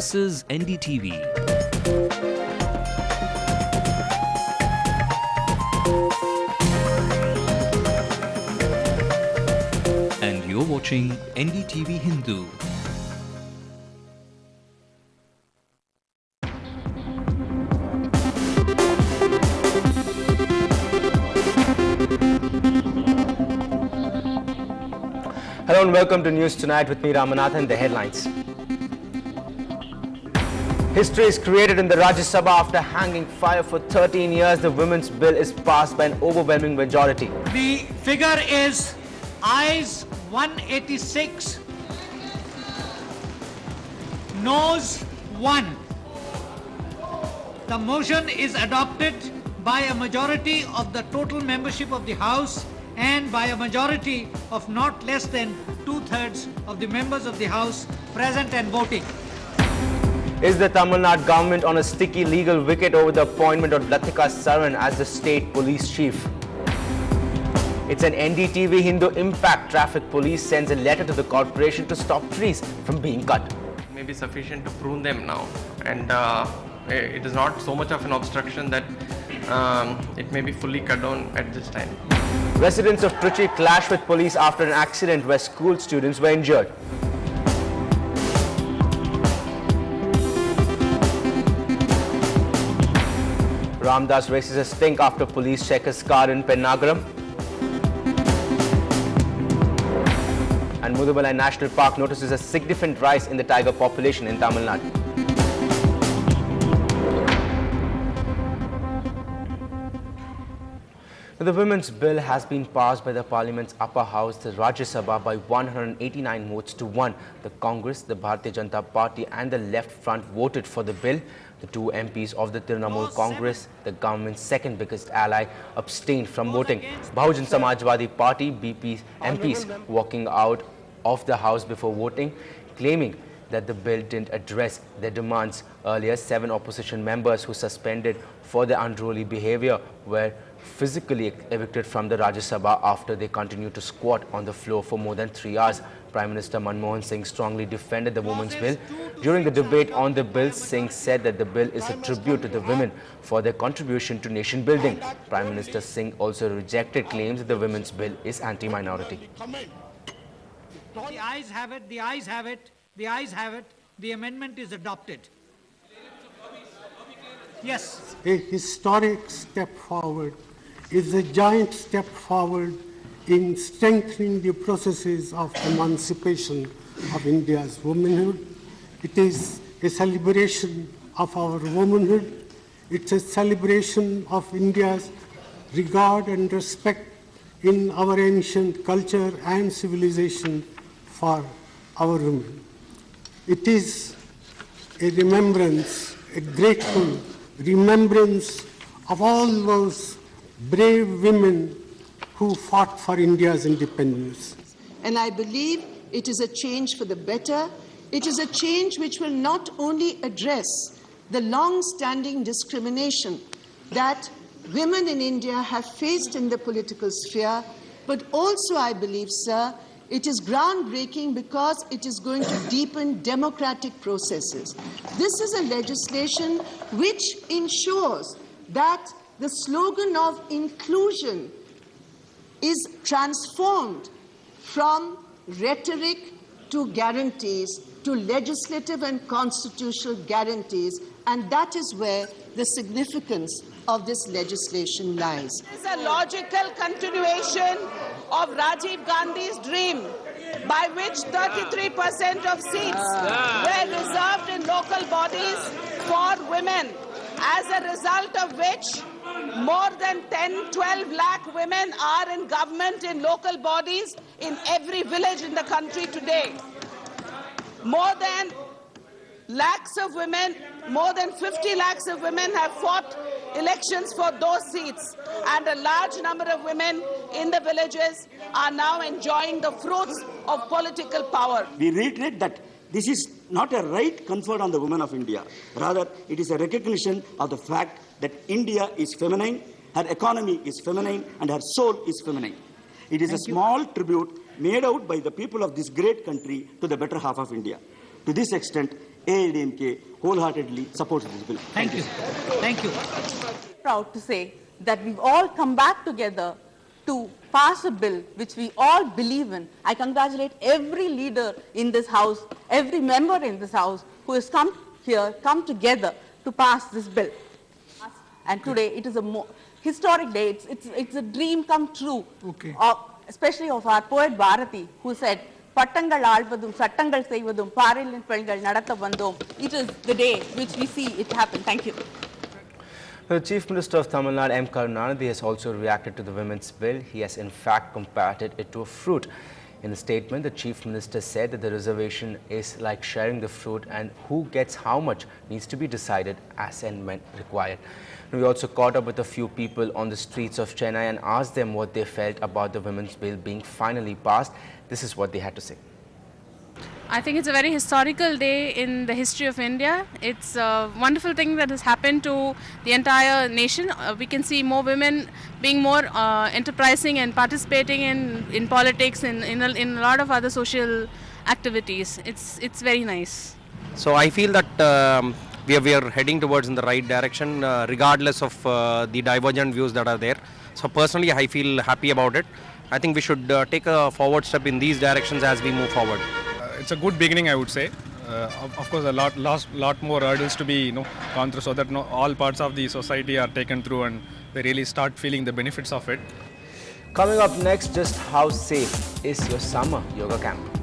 This is NDTV. And you're watching NDTV Hindu. Hello and welcome to News Tonight with me, Ramanathan. The headlines. History is created in the Rajya Sabha after hanging fire for 13 years. The Women's Bill is passed by an overwhelming majority. The figure is ayes 186, noes 1. The motion is adopted by a majority of the total membership of the House and by a majority of not less than 2/3 of the members of the House present and voting. Is the Tamil Nadu government on a sticky legal wicket over the appointment of Latika Saran as the state police chief? It's an NDTV Hindu impact. Traffic police sends a letter to the corporation to stop trees from being cut. It may be sufficient to prune them now, and it is not so much of an obstruction that it may be fully cut down at this time. Residents of Trichy clashed with police after an accident where school students were injured. Ramdas raises a stink after police check his car in Pennagaram. And Mudumalai National Park notices a significant rise in the tiger population in Tamil Nadu. The Women's Bill has been passed by the Parliament's upper house, the Rajya Sabha, by 189 votes to 1. The Congress, the Bharatiya Janata Party and the Left Front voted for the bill. The two MPs of the Trinamool Congress, the government's second biggest ally, abstained from voting. Bahujan Samajwadi Party MPs walking out of the house before voting, claiming that the bill didn't address their demands. Earlier, 7 opposition members who suspended for their unruly behavior were physically evicted from the Rajya Sabha after they continued to squat on the floor for more than 3 hours. Prime Minister Manmohan Singh strongly defended the Women's Bill. During the debate on the bill, Singh said that the bill is a tribute to the women for their contribution to nation building. Prime Minister Singh also rejected claims that the Women's Bill is anti-minority. The ayes have it, the ayes have it, the ayes have it. The amendment is adopted. Yes. A historic step forward is a giant step forward in strengthening the processes of emancipation of India's womanhood. It is a celebration of our womanhood. It's a celebration of India's regard and respect in our ancient culture and civilization for our women. It is a remembrance, a grateful remembrance of all those brave women who fought for India's independence. And I believe it is a change for the better. It is a change which will not only address the long-standing discrimination that women in India have faced in the political sphere, but also, I believe, sir, it is groundbreaking because it is going to deepen democratic processes. This is a legislation which ensures that the slogan of inclusion is transformed from rhetoric to guarantees, to legislative and constitutional guarantees, and that is where the significance of this legislation lies. It is a logical continuation of Rajiv Gandhi's dream, by which 33% of seats were reserved in local bodies for women, as a result of which more than 10-12 lakh women are in government in local bodies in every village in the country today. More than lakhs of women, more than 50 lakhs of women have fought elections for those seats, and a large number of women in the villages are now enjoying the fruits of political power. We reiterate that this is not a right conferred on the women of India. Rather, it is a recognition of the fact that India is feminine, her economy is feminine, and her soul is feminine. It is a small tribute made out by the people of this great country to the better half of India. To this extent, AIADMK wholeheartedly supports this bill. Thank you. Thank you. Proud to say that we've all come back together to pass a bill which we all believe in. I congratulate every leader in this House, every member in this House who has come together to pass this bill. And today it is a historic day. It's a dream come true, especially of our poet Bharati, who said, "Pattangal aalvadum, sattangal seivadum, paaril pelgal nadatta vandom." It is the day which we see it happen. Thank you. The Chief Minister of Tamil Nadu, M. Karunanidhi, has also reacted to the women's bill. He has in fact compared it to a fruit. In a statement, the Chief Minister said that the reservation is like sharing the fruit, and who gets how much needs to be decided as and when required. We also caught up with a few people on the streets of Chennai and asked them what they felt about the women's bill being finally passed. This is what they had to say. I think it's a very historical day in the history of India. It's a wonderful thing that has happened to the entire nation. We can see more women being more enterprising and participating in politics and in a lot of other social activities. It's very nice. So I feel that we are heading towards in the right direction, regardless of the divergent views that are there. So personally, I feel happy about it. I think we should take a forward step in these directions as we move forward. It's a good beginning, I would say. Of course, a lot more hurdles to be gone through, so that all parts of the society are taken through and they really start feeling the benefits of it. Coming up next, just how safe is your summer yoga camp?